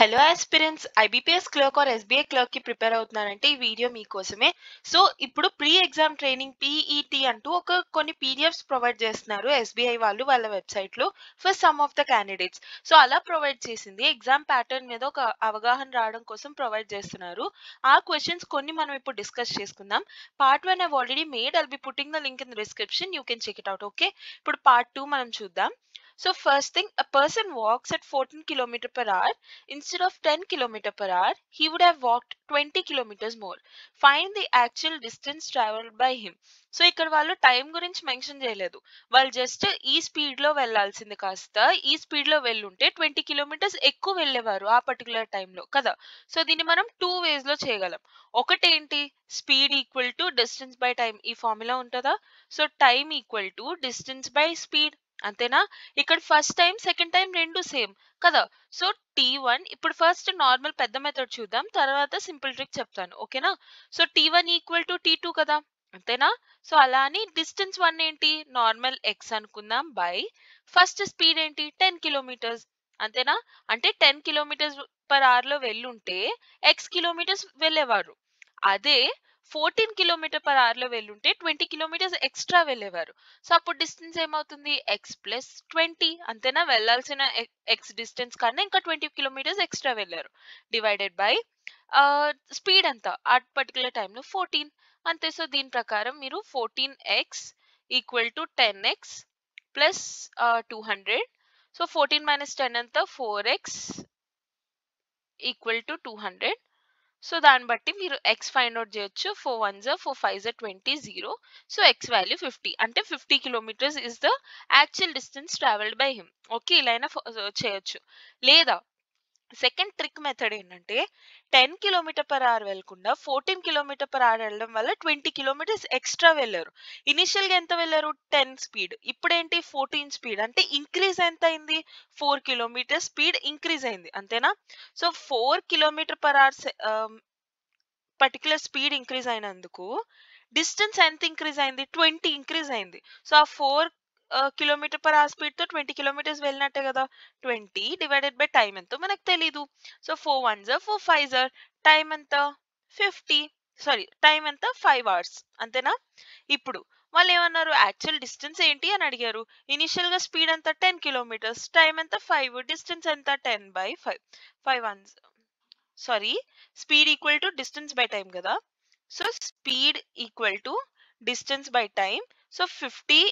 Hello aspirants IBPS clerk or SBI clerk కి prepare అవుతున్నారంటే ఈ video మీకోసమే. సో ఇప్పుడు ప్రీ ఎగ్జామ్ ట్రైనింగ్ పీఈటీ అంటూ కొన్ని పీడిఎఫ్స్ ప్రొవైడ్ చేస్తున్నారు ఎస్బీఐ వాళ్ళు వాళ్ళ వెబ్సైట్ లో for some of the candidates. So అలా ప్రొవైడ్ చేసింది ఎగ్జామ్ ప్యాటర్న్ మీద ఒక అవగాహన రావడం కోసం ప్రొవైడ్ చేస్తున్నారు. ఆ క్వశ్చన్స్ కొన్ని మనం ఇప్పుడు డిస్కస్ చేసుకుందాం. Part 1 I've already made. I'll be putting the link in the description. You can check it out. Okay, ఇప్పుడు పార్ట్ 2 మనం చూద్దాం. So first thing, a person walks at 14 km per hour. Instead of 10 km per hour, he would have walked 20 kilometers more. Find the actual distance traveled by him. So ఇక్కడ వాళ్ళు time గురించి mention చేయలేదు. వాళ్ళు just ఈ speed లో వెళ్లాల్సింది కాస్త ఈ speed లో వెళ్ళుంటే 20 కిలోమీటర్స్ ఎక్కువ వెళ్ళేవారు ఆ పర్టికులర్ టైంలో కదా. సో దీన్ని మనం 2 ways లో చేయగలం. ఒకటేంటి, speed equal to distance by time. ఈ ఫార్ములా ఉంటుందా? So time equal to distance by speed, అంతేనా? ఇక్కడ ఫస్ట్ టైం సెకండ్ టైం రెండు సేమ్ కదా. సో T1 ఇప్పుడు ఫస్ట్ నార్మల్ పెద్ద మెథడ్ చూద్దాం, తర్వాత సింపుల్ ట్రిక్ చెప్తాను, ఓకేనా? So T1 equal to T2 కదా, అంతేనా? సో అలా అని డిస్టెన్స్ 1 ఏంటి, నార్మల్ x అనుకుందాం బై ఫస్ట్ స్పీడ్ ఏంటి 10 కిలోమీటర్స్, అంతేనా? అంటే 10 కిలోమీటర్స్ పర్ అవర్ లో వెళ్ళుంటే x కిలోమీటర్స్ వెళ్ళేవారు. అదే 14 కిలోమీటర్ పర్ అవర్ లో వెళ్ళుంటే 20 కిలోమీటర్స్ ఎక్స్ట్రా వెళ్ళేవారు. సో అప్పుడు డిస్టెన్స్ ఏమవుతుంది, x ప్లస్ 20, అంతేనా? వెళ్ళాల్సిన x డిస్టెన్స్ కన్నా ఇంకా 20 కిలోమీటర్స్ ఎక్స్ట్రా వెళ్ళారు, డివైడెడ్ బై స్పీడ్ అంతా ఆ పర్టికులర్ టైంలో 14, అంతే. సో దీని ప్రకారం మీరు 14x equal to 10x plus 200. So 14 minus 10 అంతా 4x ఈక్వల్ టు 200. సో దాన్ని బట్టి మీరు x ఫైండ్ అవుట్ చేయొచ్చు. 4 1s 4 5s 20 0. So x value 50, అంటే 50 kilometres is the actual distance travelled by him. Okay, ఇలా అయినా చేయొచ్చు. లేదా సెకండ్ ట్రిక్ మెథడ్ ఏంటంటే 10 కిలోమీటర్ పర్ అవర్ వెళ్ళకుండా 14 కిలోమీటర్ పర్ అవర్ వెళ్ళడం వల్ల 20 కిలోమీటర్స్ ఎక్స్ట్రా వెళ్ళారు. ఇనిషియల్ గా ఎంత వెళ్ళారు, 10 స్పీడ్, ఇప్పుడేంటి 14 స్పీడ్, అంటే ఇంక్రీజ్ ఎంత అయింది, 4 కిలోమీటర్ స్పీడ్ ఇంక్రీజ్ అయింది, అంతేనా? So 4 kilometer per hour particular speed increase అయినందుకు డిస్టెన్స్ ఎంత ఇంక్రీజ్ అయింది, 20 ఇంక్రీజ్ అయింది. సో ఆ 4 కిలోమీటర్ పర్ అవర్ స్పీడ్ తో 20 కిలోమీటర్స్ వెళ్ళినట్టే కదా. 20 డివైడెడ్ బై టైం ఎంతో మనకు తెలీదు. సో 4 1s 4 5s, టైం ఎంత 50, సారీ టైం ఎంత 5 hours, అంతేనా? ఇప్పుడు వాళ్ళు ఏమన్నారు, యాక్చువల్ డిస్టెన్స్ ఏంటి అని అడిగారు. ఇనిషియల్ గా స్పీడ్ ఎంత 10 కిలోమీటర్స్, టైం ఎంత 5, డిస్టెన్స్ ఎంత 10 by 5. 5 1s, sorry, speed equal to distance by time కదా. So speed equal to distance by time. So 50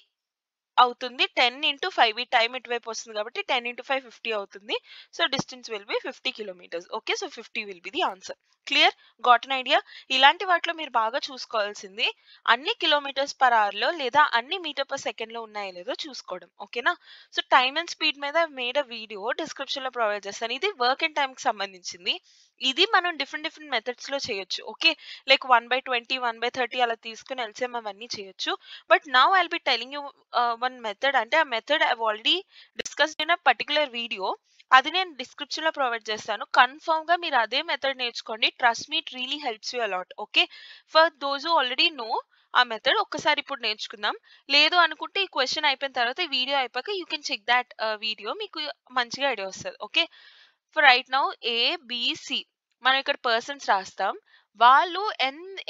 అవుతుంది, 10 ఇంటూ 5, ఈ టైం ఇటువైపు వస్తుంది కాబట్టి 10 ఇంటూ 5 50 అవుతుంది. So distance will be 50 kilometres. Okay, so 50 will be the answer. Clear, got an idea? ఇలాంటి వాటిలో మీరు బాగా చూసుకోవాల్సింది అన్ని కిలోమీటర్స్ పర్ అవర్ లో లేదా అన్ని మీటర్ పర్ సెకండ్ లో ఉన్నాయో లేదో చూసుకోవడం, ఓకేనా? సో టైమ్ అండ్ స్పీడ్ మీద మేడ్ అ వీడియో డిస్క్రిప్షన్ లో ప్రొవైడ్ చేస్తాను. ఇది వర్క్ అండ్ టైం కి సంబంధించింది. ఇది మనం డిఫరెంట్ మెథడ్స్ లో చేయొచ్చు. ఓకే, లైక్ 1/20 1/30 అలా తీసుకుని ఎల్సిఎం అవన్నీ చేయొచ్చు. But now I'll be telling you one method. అంటే ఆ method I already discussed in a particular video. అది నేను డిస్క్రిప్షన్ లో ప్రొవైడ్ చేస్తాను. కన్ఫర్మ్ గా మీరు అదే మెథడ్ నేర్చుకోండి. Trust me, it really helps you a lot. Okay, for those who already know ఆ మెథడ్ ఒక్కసారి ఇప్పుడు నేర్చుకుందాం. లేదు అనుకుంటే ఈ క్వశ్చన్ అయిపోయిన తర్వాత ఈ వీడియో అయిపోయాక you can check that video, మీకు మంచిగా ఐడియా వస్తుంది. Okay, for right now ABC మనం ఇక్కడ పర్సన్స్ రాస్తాం. వాళ్ళు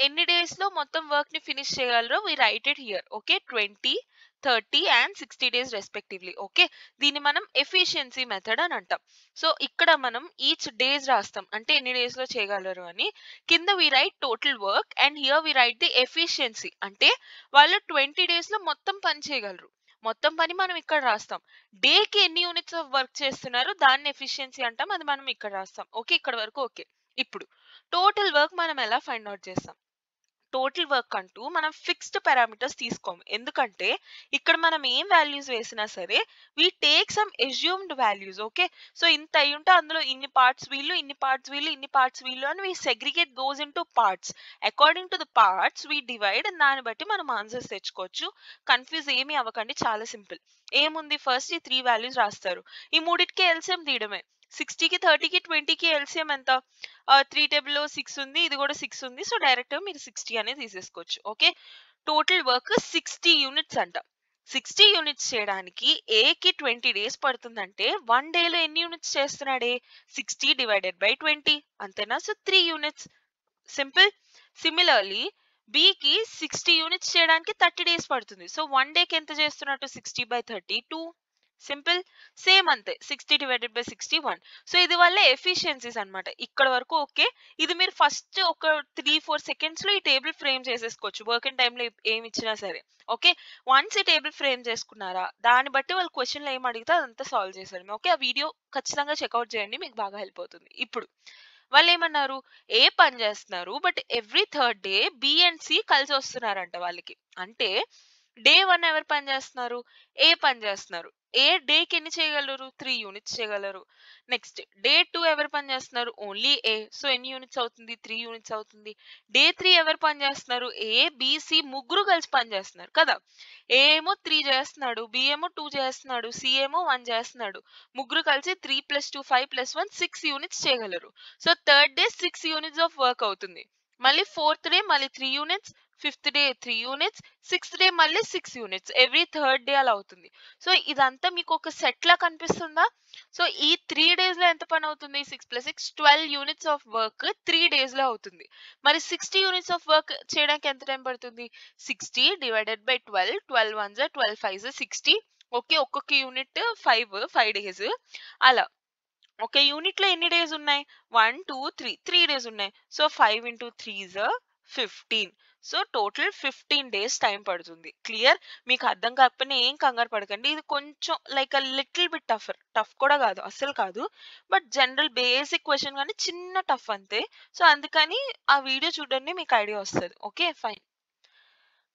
ఎన్ని డేస్ లో మొత్తం వర్క్ ని ఫినిష్ చేయగలరో we write it here. Okay, 20 30 and 60 days respectively. Okay, దీన్ని మనం ఎఫిషియన్సీ మెథడ్ అని అంటాం. సో ఇక్కడ మనం ఈచ్ డేస్ రాస్తాం, అంటే ఎన్ని డేస్ లో చేయగలరు అని. కింద we write total work and here we write the efficiency, అంటే వాళ్ళు 20 days లో మొత్తం పని చేయగలరు. మొత్తం పని మనం ఇక్కడ రాస్తాం. డేకి ఎన్ని యూనిట్స్ ఆఫ్ వర్క్ చేస్తున్నారు దాన్ని ఎఫిషియన్సీ అంటాం, అది మనం ఇక్కడ రాస్తాం. ఓకే, ఇక్కడ వరకు ఓకే. ఇప్పుడు టోటల్ వర్క్ మనం ఎలా ఫైండ్ అవుట్ చేస్తాం? టోటల్ వర్క్ అంటూ మనం ఫిక్స్డ్ పారామీటర్స్ తీసుకోము. ఎందుకంటే ఇక్కడ మనం ఏం వాల్యూస్ వేసినా సరే we take some assumed values. Okay, so ఇంత అయి ఉంటే అందులో ఇన్ని పార్ట్స్ వీళ్ళు, ఇన్ని పార్ట్స్ వీళ్ళు, ఇన్ని పార్ట్స్ వీళ్ళు అని we segregate those into parts. According to the parts we divide, దాన్ని బట్టి మనం ఆన్సర్స్ తెచ్చుకోవచ్చు. కన్ఫ్యూజ్ ఏమీ అవ్వకండి, చాలా సింపుల్. ఏముంది, ఫస్ట్ ఈ 3 వాల్యూస్ రాస్తారు. ఈ మూడిటికి ఎల్సిఎం తీయడమే. 60కి 30కి 20కి ఎల్సిఎం ఎంత, 3 టేబుల్లో 6 ఉంది, ఇది కూడా 6 ఉంది. సో డైరెక్ట్ మీరు 60 అనేది తీసేసుకోవచ్చు. ఓకే, టోటల్ వర్క్ 60 యూనిట్స్ అంట. 60 యూనిట్స్ చేయడానికి ఏకి 20 డేస్ పడుతుందంటే 1 డేలో ఎన్ని యూనిట్స్ చేస్తున్నాడే 60 డివైడెడ్ బై 20 అంతేనా సో 3 యూనిట్స్ సింపుల్ సిమిలర్లీ బికి 60 యూనిట్స్ చేయడానికి 30 డేస్ పడుతుంది సో 1 డేకి ఎంత చేస్తున్నట్టు 60 బై 30 2 సింపుల్ సేమ్ అంతే 60 డివైడెడ్ బై 61 సో ఇది వల్ల ఎఫిషియన్సీస్ అన్నమాట ఇక్కడ వరకు ఓకే ఇది మీరు ఫస్ట్ ఒక 3-4 సెకండ్స్ లో ఈ టేబుల్ ఫ్రేమ్ చేసేసుకోవచ్చు వర్కింగ్ టైంలో ఏమి ఇచ్చినా సరే ఓకే వన్స్ ఈ టేబుల్ ఫ్రేమ్ చేసుకున్నారా దాన్ని బట్టి వాళ్ళు క్వశ్చన్లు ఏం అడిగితే అదంతా సాల్వ్ చేశారు ఓకే ఆ వీడియో ఖచ్చితంగా చెక్అవుట్ చేయండి మీకు బాగా హెల్ప్ అవుతుంది ఇప్పుడు వాళ్ళు ఏమన్నారు ఏ పని చేస్తున్నారు but every third day B and C కలిసి వస్తున్నారంట వాళ్ళకి అంటే డే 1 ఎవరు పని చేస్తున్నారు ఏ పని చేస్తున్నారు ఏ డేకి ఎన్ని చేయగలరు 3 యూనిట్స్ చేయగలరు నెక్స్ట్ డే 2 ఎవరు పని చేస్తున్నారు ఓన్లీ ఏ సో ఎన్ని యూనిట్స్ అవుతుంది 3 యూనిట్స్ అవుతుంది డే 3 ఎవరు పని చేస్తున్నారు ఏ బిసి ముగ్గురు కలిసి పని చేస్తున్నారు కదా ఏ ఏమో 3 చేస్తున్నాడు బి ఏమో 2 చేస్తున్నాడు సి ఏమో 1 చేస్తున్నాడు ముగ్గురు కలిసి 3 + 2 5 + 1 6 యూనిట్స్ చేయగలరు so third day 6 units of work అవుతుంది మళ్ళీ ఫోర్త్ డే మళ్ళీ 3 units fifth day 3 units sixth day మళ్ళీ 6 యూనిట్స్ ఎవ్రీ థర్డ్ డే అలా అవుతుంది సో ఇదంతా మీకు ఒక సెట్ లా కనిపిస్తుందా సో ఈ 3 డేస్ లో ఎంత పని అవుతుంది 6 + 6 12 యూనిట్స్ ఆఫ్ వర్క్ 3 డేస్ లో అవుతుంది మరి 60 యూనిట్స్ ఆఫ్ వర్క్ చేయడానికి ఎంత టైం పడుతుంది 60 డివైడెడ్ బై 12 12 1 12 5 60 ఓకే ఒక్కొక్క యూనిట్ 5 డేస్ అలా ఒక యూనిట్ లో ఎన్ని డేస్ ఉన్నాయి 1 2 3 3 డేస్ ఉన్నాయి so 5 × 3 is 15 so total 15 days time పడుతుంది క్లియర్ మీకు అర్థం కాకపోయినా ఏం కంగారు పడకండి ఇది కొంచెం లైక్ లిటిల్ బిట్ టఫ్ కూడా కాదు అస్సలు కాదు బట్ జనరల్ బేసిక్ క్వశ్చన్ కానీ చిన్న టఫ్ అంతే సో అందుకని ఆ వీడియో చూడండి మీకు ఐడియా వస్తుంది okay fine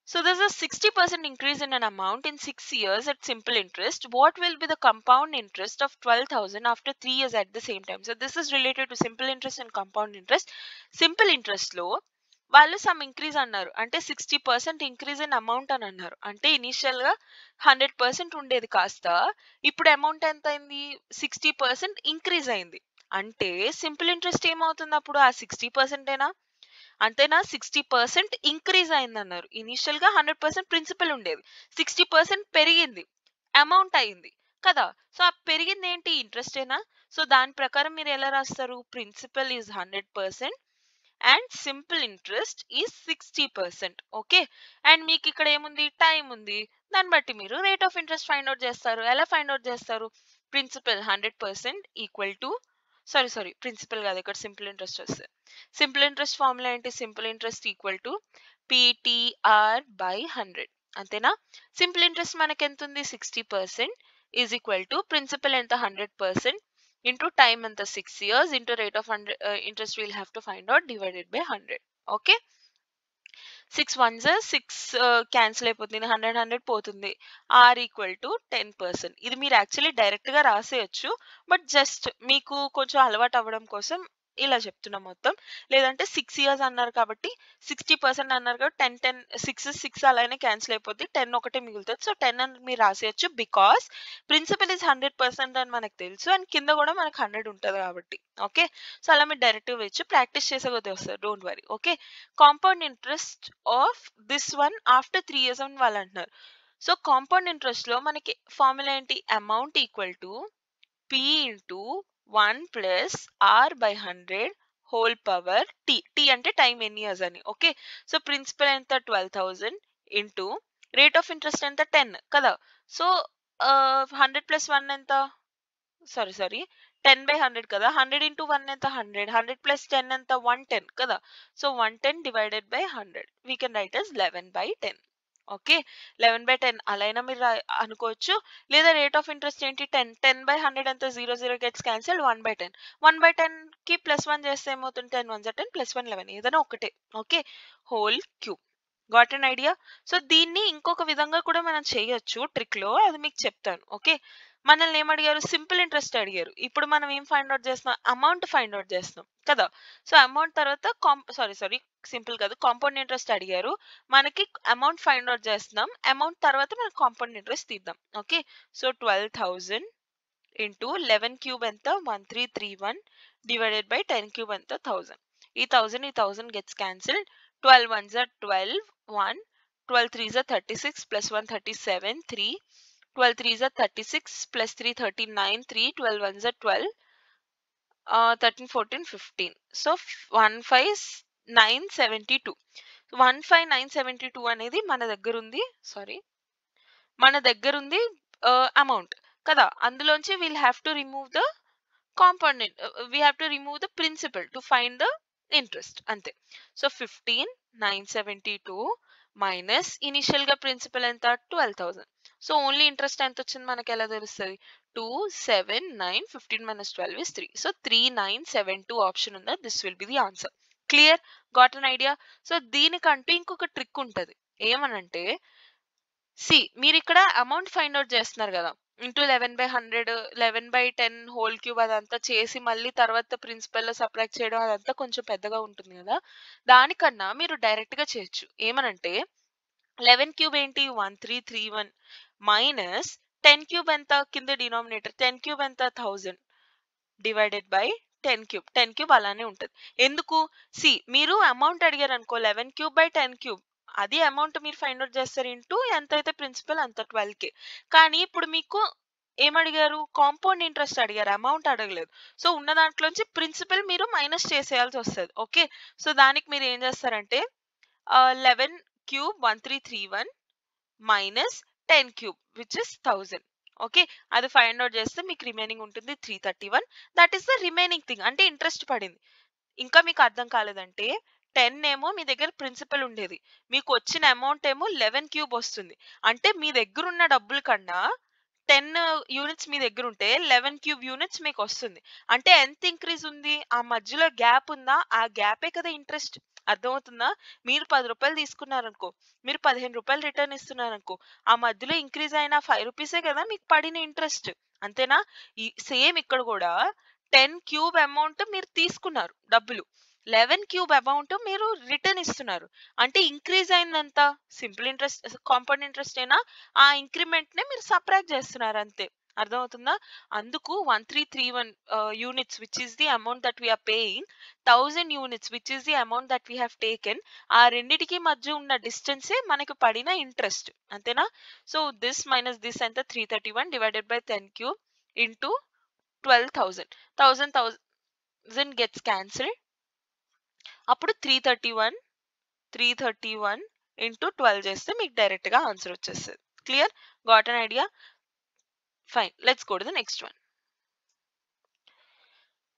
So there's a 60% increase in an amount in 6 years at simple interest. What will be the compound interest of 12,000 after 3 years at the same time? So this is related to simple interest and compound interest. Simple interest లో వాళ్ళు some increase అన్నారు అంటే 60% increase in amount అని అన్నారు అంటే initial గా 100% ఉండేది కాస్త ఇప్పుడు అమౌంట్ ఎంత అయింది 60% ఇంక్రీజ్ అయింది అంటే సింపుల్ ఇంట్రెస్ట్ ఏమవుతుంది అప్పుడు ఆ 60% ఏనా అంతేనా 60% ఇంక్రీజ్ అయింది అన్నారు ఇనిషియల్ గా 100% ప్రిన్సిపల్ ఉండేది 60% పెరిగింది అమౌంట్ అయింది కదా సో ఆ పెరిగింది ఏంటి ఇంట్రెస్ట్ ఏనా సో దాని ప్రకారం మీరు ఎలా రాస్తారు principal is 100% and simple interest is 60% okay and మీకు ఇక్కడ ఏముంది టైం ఉంది దాన్ని బట్టి మీరు rate of interest find out చేస్తారు ఎలా ఫైండ్ అవుట్ చేస్తారు principal 100% equal to sorry principal కాదు ఇక్కడ సింపుల్ ఇంట్రెస్ట్ వస్తుంది సింపుల్ ఇంట్రెస్ట్ ఫార్ములా ఏంటి simple interest equal to PTR by 100 అంతేనా సింపుల్ ఇంట్రెస్ట్ మనకి ఎంత ఉంది 60% ఈజ్ ఈక్వల్ టు ప్రిన్సిపల్ ఎంత 100% into time and the 6 years into rate of interest we'll have to find out divided by 100 okay 6 ones 6 cancel అయిపోతుంది 100 పోతుంది are equal to 10% ఇది మీరు actually direct గా రాసేయచ్చు బట్ జస్ట్ మీకు కొంచెం అలవాటు అవ్వడం కోసం ఇలా చెప్తున్నా మొత్తం లేదంటే 6 ఇయర్స్ అన్నారు కాబట్టి 60% అన్నారు కాబట్టి 10 అలానే క్యాన్సిల్ అయిపోద్ది 10 ఒకటే మిగులుతుంది సో 10 అని మీరు రాసేయచ్చు బికాస్ ప్రిన్సిపల్ ఇస్ 100% అని మనకు తెలుసు అండ్ కింద కూడా మనకు 100 ఉంటుంది కాబట్టి ఓకే సో అలా మీరు డైరెక్ట్ వేయచ్చు ప్రాక్టీస్ చేసే కొద్దీ వస్తారు don't worry okay compound interest of this one after 3 years అని వాళ్ళు అంటున్నారు సో కాంపౌండ్ ఇంట్రెస్ట్ లో మనకి ఫార్ములా ఏంటి amount equal to P into 1 plus R by 100 whole power T అంటే టైం ఎన్ని ఇయర్స్ అని ఓకే సో ప్రిన్సిపల్ ఎంత 12,000 ఇంటూ రేట్ ఆఫ్ ఇంట్రెస్ట్ ఎంత 10 కదా సో 100 ప్లస్ 1 ఎంత సారీ 10 బై 100 కదా 100 ఇంటూ 1 ఎంత 100 100 ప్లస్ 10 ఎంత 110 కదా so 110 divided by 100 we can write as 11 by 10 okay 11 by 10 అలా అయినా మీరు అనుకోవచ్చు లేదా రేట్ ఆఫ్ ఇంట్రెస్ట్ ఏంటి 10 by 100 ఎంత 0 గెట్స్ క్యాన్సిల్ 1 by 10 1 by 10 కి ప్లస్ 1 చేస్తే ఏమవుతుంది 10 1 10 ప్లస్ 1 11 ఏదైనా ఒకటే okay whole cube got an idea so దీన్ని ఇంకొక విధంగా కూడా మనం చేయొచ్చు ట్రిక్ లో అది మీకు చెప్తాను ఓకే మనల్ని ఏమడిగారు సింపుల్ ఇంట్రెస్ట్ అడిగారు ఇప్పుడు మనం ఏం ఫైండ్ అవుట్ చేస్తున్నాం అమౌంట్ ఫైండ్ అవుట్ చేస్తున్నాం కదా సో అమౌంట్ తర్వాత సారీ సింపుల్ కాదు కాంపౌండ్ ఇంట్రెస్ట్ అడిగారు మనకి అమౌంట్ ఫైండ్ అవుట్ చేస్తున్నాం అమౌంట్ తర్వాత మనం కాంపౌండ్ ఇంట్రెస్ట్ తీద్దాం ఓకే సో 12,000 ఇంటూ 11 క్యూబ్ ఎంత 1331 డివైడెడ్ బై 10 క్యూబ్ ఎంత 1000 ఈ 1000 gets cancelled 12 1 12 1 12 3s are 36 plus 1 37 3 12 3s are 36 plus 3 39 3 12 1s are 12 13 14 15 so 15972 15972 అనేది మన దగ్గర ఉంది సారీ మన దగ్గర ఉంది అమౌంట్ కదా అందులోంచి will have to remove the component we have to remove the principal to find the interest అంతే సో 15972 మైనస్ ఇనిషియల్ గా ప్రిన్సిపల్ ఎంత 12000 సో ఓన్లీ ఇంట్రెస్ట్ ఎంత వచ్చింది మనకి ఎలా తెలుస్తుంది 279 15 minus 12 is 3 సో 3972 ఆప్షన్ ఉందా this will be the answer clear got an idea so దీనికంటూ ఇంకొక ట్రిక్ ఉంటది ఏమనంటే సి మీరు ఇక్కడ అమౌంట్ ఫైండ్ అవుట్ చేస్తున్నారు కదా ఇంటూ 11/100 11/10 హోల్ క్యూబ్ అదంతా చేసి మళ్ళీ తర్వాత ప్రిన్సిపల్ లో సబ్ట్రాక్ట్ చేయడం అదంతా కొంచెం పెద్దగా ఉంటుంది కదా దానికన్నా మీరు డైరెక్ట్ గా చేయొచ్చు ఏమనంటే 11 క్యూబ్ ఏంటి 1331 మైనస్ 10 క్యూబ్ ఎంత కింద డినామినేటర్ 10 క్యూబ్ ఎంత 1000 డివైడెడ్ బై 10 క్యూబ్ 10 క్యూబ్ అలానే ఉంటుంది ఎందుకు సి మీరు అమౌంట్ అడిగారు అనుకో 11 క్యూబ్ బై 10 క్యూబ్ అది అమౌంట్ మీరు ఫైండ్ అవుట్ చేస్తారు ఇంటూ ఎంత అయితే ప్రిన్సిపల్ అంత 12K కానీ ఇప్పుడు మీకు ఏమడిగారు కాంపౌండ్ ఇంట్రెస్ట్ అడిగారు అమౌంట్ అడగలేదు సో ఉన్న దాంట్లోంచి ప్రిన్సిపల్ మీరు మైనస్ చేసేయాల్సి వస్తుంది ఓకే సో దానికి మీరు ఏం చేస్తారంటే 11 cube 1331 minus 10 cube which is 1000 okay అది ఫైండ్ అవుట్ చేస్తే మీకు రిమైనింగ్ ఉంటుంది 331 that is the remaining thing అంటే ఇంట్రెస్ట్ పడింది ఇంకా మీకు అర్థం కాలేదంటే 10 ఏమో మీ దగ్గర ప్రిన్సిపల్ ఉండేది మీకు వచ్చిన అమౌంట్ ఏమో 11 క్యూబ్ వస్తుంది అంటే మీ దగ్గర ఉన్న డబ్బుల కన్నా 10 యూనిట్స్ మీ దగ్గర ఉంటే 11 క్యూబ్ యూనిట్స్ మీకు వస్తుంది అంటే ఎంత ఇంక్రీజ్ ఉంది ఆ మధ్యలో గ్యాప్ ఉందా ఆ గ్యాపే కదా ఇంట్రెస్ట్ అర్థమవుతుందా మీరు 10 రూపాయలు తీసుకున్నారనుకో మీరు 15 రూపాయలు రిటర్న్ ఇస్తున్నారనుకో ఆ మధ్యలో ఇంక్రీజ్ అయిన 5 రూపీసే కదా మీకు పడిన ఇంట్రెస్ట్ అంతేనా సేమ్ ఇక్కడ కూడా 10 క్యూబ్ అమౌంట్ మీరు తీసుకున్నారు డబ్బులు 11 క్యూబ్ అమౌంట్ మీరు రిటర్న్ ఇస్తున్నారు అంటే ఇంక్రీజ్ అయిందంత సింపుల్ ఇంట్రెస్ట్ కాంపౌండ్ ఇంట్రెస్ట్ అయినా ఆ ఇంక్రిమెంట్ నే మీరు సబ్ట్రాక్ట్ చేస్తున్నారు అంతే అర్థమవుతుందా అందుకు 1331 units which is the amount that we're paying 1000 units which is the amount that we have taken ఆ రెండిటికి మధ్య ఉన్న డిస్టెన్సే మనకు పడిన ఇంట్రెస్ట్ అంతేనా సో దిస్ మైనస్ దిస్ ఎంత 331 divided by 10 cube into 12,000 1000 gets cancelled అప్పుడు 331 ఇంటూ 12 చేస్తే మీకు డైరెక్ట్ గా ఆన్సర్ వచ్చేస్తుంది clear got an idea fine let's go to the next one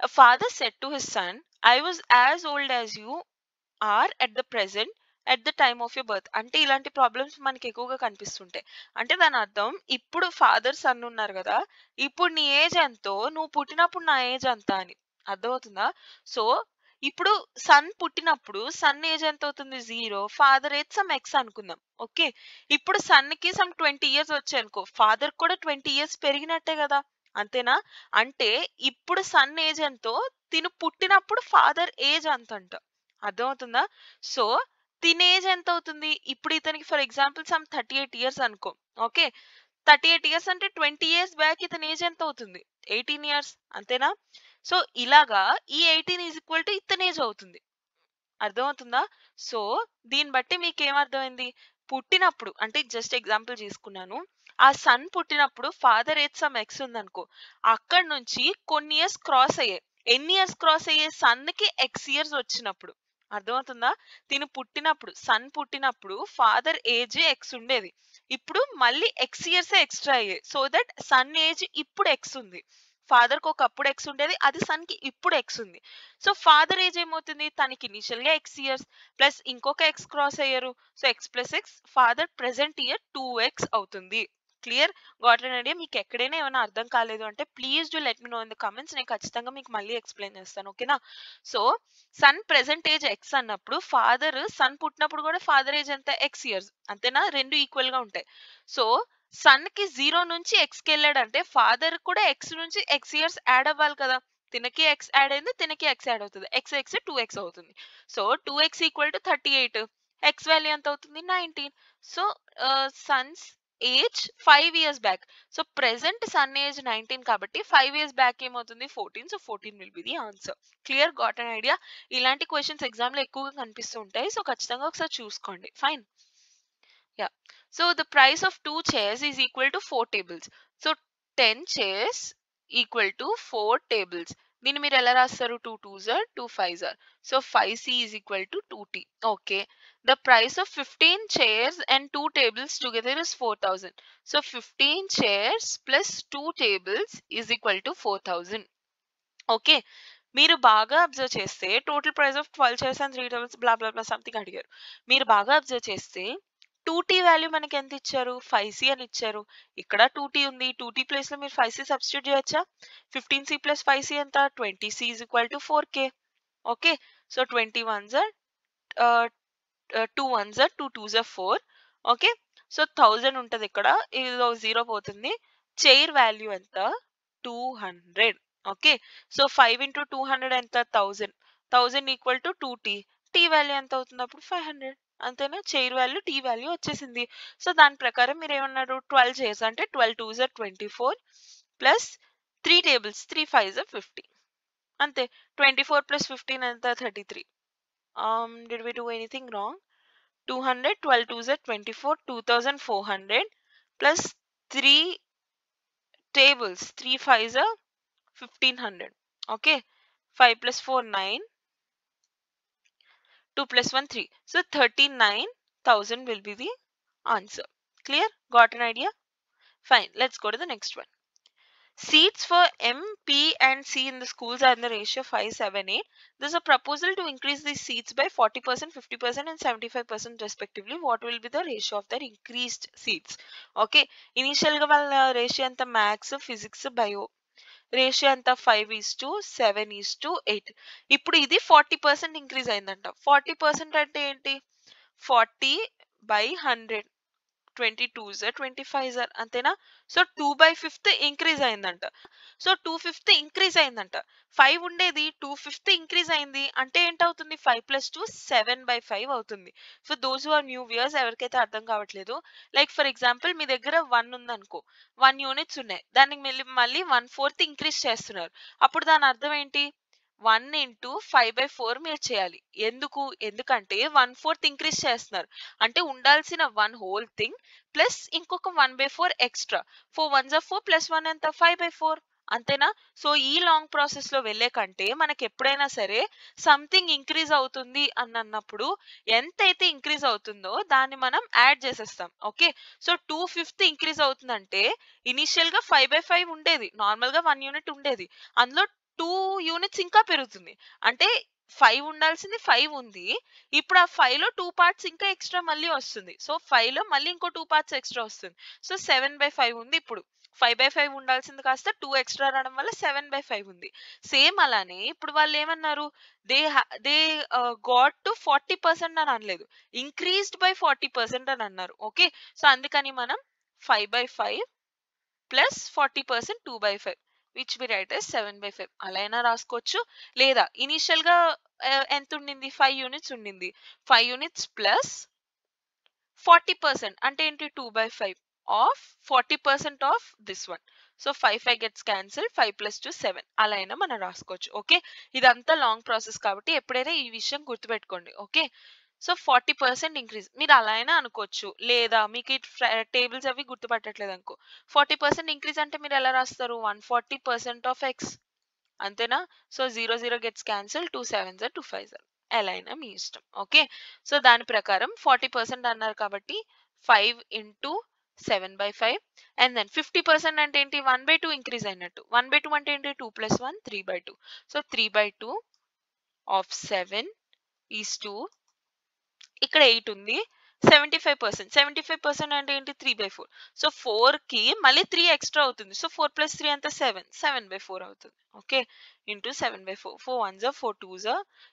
A father said to his son, I was as old as you are at the present at the time of your birth అంటే ఇలాంటి problems మనకి ఎక్కువగా కనిపిస్తుంటాయి అంటే దాని అర్థం ఇప్పుడు father son ఉన్నారు కదా ఇప్పుడు నీ ఏజ్ ఎంతో నువ్వు పుట్టినప్పుడు నా ఏజ్ అంత అని అర్థమవుతుందా సో ఇప్పుడు సన్ పుట్టినప్పుడు సన్ ఏజ్ ఎంత అవుతుంది 0 ఫాదర్ ఏజ్ సమ్ ఎక్స్ అనుకుందాం ఓకే ఇప్పుడు సన్ కి సమ్ 20 ఇయర్స్ వచ్చాయి అనుకో ఫాదర్ కూడా 20 ఇయర్స్ పెరిగినట్టే కదా అంతేనా అంటే ఇప్పుడు సన్ ఏజ్ ఎంతో తిను పుట్టినప్పుడు ఫాదర్ ఏజ్ అంతంట అర్థమవుతుందా సో తిన ఏజ్ ఎంత అవుతుంది ఇప్పుడు ఇతనికి ఫర్ ఎగ్జాంపుల్ సమ్ 38 ఇయర్స్ అనుకో ఓకే 38 ఇయర్స్ అంటే 20 ఇయర్స్ బ్యాక్ ఇతని ఏజ్ ఎంత అవుతుంది 18 ఇయర్స్ అంతేనా సో ఇలాగా ఈ 18 ఈజ్ ఈక్వల్ టు ఇతని ఏజ్ అవుతుంది అర్థమవుతుందా సో దీన్ని బట్టి మీకు ఏమర్థమైంది పుట్టినప్పుడు అంటే జస్ట్ ఎగ్జాంపుల్ తీసుకున్నాను ఆ సన్ పుట్టినప్పుడు ఫాదర్ ఏజ్ సమ్ ఎక్స్ ఉందనుకో అక్కడ నుంచి కొన్ని ఇయర్స్ క్రాస్ అయ్యాయి ఎన్ని ఇయర్స్ క్రాస్ అయ్యాయి సన్ కి ఎక్స్ ఇయర్స్ వచ్చినప్పుడు అర్థమవుతుందా తిను పుట్టినప్పుడు సన్ పుట్టినప్పుడు ఫాదర్ ఏజ్ ఎక్స్ ఉండేది ఇప్పుడు మళ్ళీ ఎక్స్ ఇయర్స్ ఎక్స్ట్రా అయ్యాయి సో దట్ సన్ ఏజ్ ఇప్పుడు ఎక్స్ ఉంది ఫాదర్ కి ఒకప్పుడు ఎక్స్ ఉండేది అది సన్ కి ఇప్పుడు ఎక్స్ ఉంది సో ఫాదర్ ఏజ్ ఏమవుతుంది తనకి ఇనిషియల్ గా ఎక్స్ ఇయర్స్ ప్లస్ ఇంకొక ఎక్స్ క్రాస్ అయ్యారు so X plus X father present year 2x అవుతుంది క్లియర్ గాట్ అన్ ఐడియా మీకు ఎక్కడైనా ఏమైనా అర్థం కాలేదు అంటే please do let me know in the comments నేను ఖచ్చితంగా మీకు మళ్ళీ ఎక్స్ప్లెయిన్ చేస్తాను ఓకేనా so son present age X అన్నప్పుడు ఫాదర్ సన్ పుట్టినప్పుడు కూడా ఫాదర్ ఏజ్ ఎంత ఎక్స్ ఇయర్స్ అంతేనా రెండు ఈక్వల్ గా ఉంటాయి సో సన్ కి 0 నుంచి ఎక్స్ కి వెళ్ళాడంటే ఫాదర్ కూడా ఎక్స్ నుంచి ఎక్స్ ఇయర్స్ యాడ్ అవ్వాలి కదా తినకి ఎక్స్ యాడ్ అయింది తినకి ఎక్స్ యాడ్ అవుతుంది ఎక్స్ ఎక్స్ 2x అవుతుంది so 2x equal to 38 X value ఎంత అవుతుంది 19 so Sons age 5 years back so present sun age 19 కాబట్టి 5 ఇయర్స్ బ్యాక్ ఏమవుతుంది 14 so 14 will be the answer clear got an idea ఇలాంటి questions exam లో ఎక్కువగా కనిపిస్తూ ఉంటాయి సో ఖచ్చితంగా ఒకసారి చూసుకోండి fine Yeah. So the price of 2 chairs is equal to 4 tables. So 10 chairs equal to 4 tables. దీన్ని మీరు ఎలా రాస్తారు? 2 2s are 2 5s are. So 5c is equal to 2t. Okay. The price of 15 chairs and 2 tables together is 4,000. So 15 chairs plus 2 tables is equal to 4,000. Okay. మీరు బాగా observe చేస్తే total price of 12 chairs and 3 tables blah blah blah something అడిగారు. మీరు బాగా observe చేస్తే 2t value మనకి ఎంత ఇచ్చారు? 5c అని ఇచ్చారు. ఇక్కడ 2t ఉంది. 2t ప్లేస్ లో మీరు 5c సబ్స్టిట్యూట్ చేయొచ్చా? 15c ప్లస్ 5c ఎంత? 20c is equal to 4k. Okay. So 20 ones are 2 ones are 2 2s are 4. Okay. So 1000 ఉంటది ఇక్కడ. ఇదిలో 0 పోతుంది. చైర్ వాల్యూ ఎంత? 200. ఓకే. సో 5 into 200 ఎంత? 1000. 1000 equal to 2t. Tea value ఎంత అవుతుంది అప్పుడు? 500. అంతేనా? చైర్ వాల్యూ టీ వాల్యూ వచ్చేసింది. సో దాని ప్రకారం మీరు ఏమన్నారు? 12 చైర్స్ అంటే 12 2s are 24 plus 3 tables 3 5s are 50. అంతే. 24 ప్లస్ 15 ఎంత? 33. Did we do anything wrong? 200, 12 2s are 24, 2400 plus 3 tables, 3 5s are 1500. Okay. 5 plus 4 9, 2 plus 1 3. So 39,000 will be the answer. Clear? Got an idea? Fine. Let's go to the next one. Seats for M, P and C in the schools are in the ratio 5, 7, 8. There's a proposal to increase these seats by 40%, 50% and 75% respectively. What will be the ratio of their increased seats? Okay. Initial ga valla ratio anta maths, physics, bio. Ratio అంతా 5:7:8. ఇప్పుడు ఇది 40% increase అయిందంట. 40% అంటే ఏంటి? 40/100. 22s 25s అంతేనా? So 2/5 increase అయిందంట. So 2/5 increase అయిందంట. 5 ఉండేది 2/5 ఇంక్రీజ్ అయింది అంటే ఏంటవుతుంది? 5 + 2 7/5 అవుతుంది. For those who are new viewers, ఎవరికైతే అర్థం కావట్లేదు, లైక్ ఫర్ ఎగ్జాంపుల్ మీ దగ్గర 1 ఉందనుకో, 1 యూనిట్స్ ఉన్నాయి, దానికి మళ్ళీ 1/4 ఇంక్రీజ్ చేస్తున్నారు. అప్పుడు దాని అర్థం ఏంటి? 1 into 5/4 మీరు చేయాలి. ఎందుకంటే 1/4 ఇంక్రీజ్ చేస్తున్నారు అంటే ఉండాల్సిన 1 whole థింగ్ ప్లస్ ఇంకొక 1/4 ఎక్స్ట్రా. 4 1s are 4 ప్లస్ 1 ఎంత? 5/4. అంతేనా? సో ఈ లాంగ్ ప్రాసెస్ లో వెళ్ళే కంటే మనకి ఎప్పుడైనా సరే సంథింగ్ ఇంక్రీజ్ అవుతుంది అన్నప్పుడు ఎంతైతే ఇంక్రీజ్ అవుతుందో దాన్ని మనం యాడ్ చేసేస్తాం. ఓకే. సో 2/5 ఇంక్రీజ్ అవుతుందంటే ఇనిషియల్ గా 5/5 ఉండేది, నార్మల్ గా 1 యూనిట్ ఉండేది, అందులో 2 యూనిట్స్ ఇంకా పెరుగుతుంది. అంటే 5 ఉండాల్సింది 5 ఉంది. ఇప్పుడు ఆ 5 లో 2 పార్ట్స్ ఇంకా ఎక్స్ట్రా మళ్ళీ వస్తుంది. సో 5 లో మళ్ళీ ఇంకో 2 పార్ట్స్ ఎక్స్ట్రా వస్తుంది. సో 7/5 ఉంది. ఇప్పుడు 5/5 ఉండాల్సింది కాస్త 2 ఎక్స్ట్రా రావడం వల్ల 7/5 ఉంది. సేమ్ అలానే ఇప్పుడు వాళ్ళు ఏమన్నారు? దే గాట్ టు 40% అని అనలేదు, ఇంక్రీజ్డ్ బై 40% అని అన్నారు. ఓకే. సో అందుకని మనం 5/5 plus 40% 2/5 which we write as 7/5 అలా అయినా రాసుకోవచ్చు. లేదా ఇనిషియల్ గా ఎంత ఉండింది? 5 యూనిట్స్ ఉండింది. 5 యూనిట్స్ ప్లస్ 40% అంటే ఏంటి? 2/5 of 40% of this one. So 5 5 gets cancel, 5 + 2 7 అలా అయినా మనం రాసుకోవచ్చు. ఓకే. ఇదంతా లాంగ్ ప్రాసెస్ కాబట్టి ఎప్పుడైనా ఈ విషయం గుర్తుపెట్టుకోండి. ఓకే. సో 40% ఇంక్రీజ్ మీరు అలా అయినా అనుకోవచ్చు, లేదా మీకు ఈ టేబుల్స్ అవి గుర్తుపట్టట్లేదు అనుకో, 40% ఇంక్రీజ్ అంటే మీరు ఎలా రాస్తారు? 140% ఆఫ్ ఎక్స్. అంతేనా? So 0 0 gets cancel, 2 7s 2 5s ఎలా అయినా మీ ఇష్టం. ఓకే. సో దాని ప్రకారం 40% అన్నారు కాబట్టి 5 into 7/5 అండ్ దెన్ 50% అంటే ఏంటి? 1/2 ఇంక్రీజ్ అయినట్టు. 1/2 అంటే ఏంటి? 2 + 1 3/2. సో 3/2 ఆఫ్ 7 ఈస్ టు ఇక్కడ 8 ఉంది. 75%. 75% అంటే ఏంటి? 3/4. సో 4 కి మళ్ళీ 3 ఎక్స్ట్రా అవుతుంది. సో 4 + 3 ఎంత? 7. 7/4 అవుతుంది. ఓకే. ఇంటూ 7/4. 4 1s 4 2s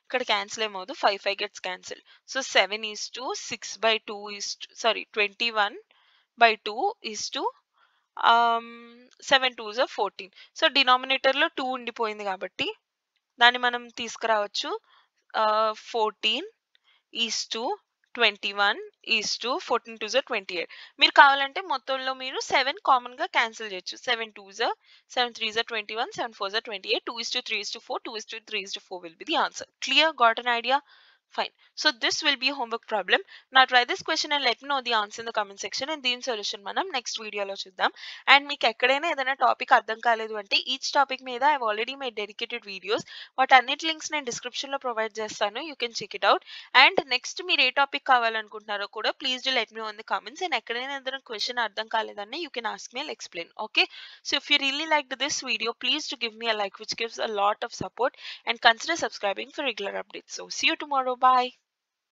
ఇక్కడ క్యాన్సిల్ ఏమవుతుంది? 5 5 gets cancel. So 7 is to 6/2 is to, sorry 21/2 is to 7 2s 14. So denominator లో 2 ఉండిపోయింది కాబట్టి దాన్ని మనం తీసుకురావచ్చు. 14 is to 21 is to 14 2s 28. మీరు కావాలంటే మొత్తంలో మీరు 7 కామన్ గా క్యాన్సిల్ చేయొచ్చు. 7 2s 7 3s 21, 7 4s 28, 2 is to 3 is to 4, 2 is to 3 is to 4 will be the answer. Clear? Got an idea? Fine. So this will be a homework problem. Now try this question and let me know the answer in the comment section, and దీని solution మనం next వీడియోలో చూద్దాం. And మీకు ఎక్కడైనా ఏదైనా topic అర్థం కాలేదు అంటే ఈచ్ టాపిక్ మీద I already my dedicated videos, వాటి అన్నిటి లింక్స్ నేను డిస్క్రిప్షన్లో ప్రొవైడ్ చేస్తాను. You can check it out. And next మీరు ఏ టాపిక్ కావాలనుకుంటున్నారో కూడా please do let me know in the comments. And ఎక్కడైనా ఏదైనా క్వశ్చన్ అర్థం కాలేదని you can ask me, I'll explain. Okay, so if you really like this video please to give me a like which gives a lot of support, and consider subscribing for regular updates. So see you tomorrow. Bye.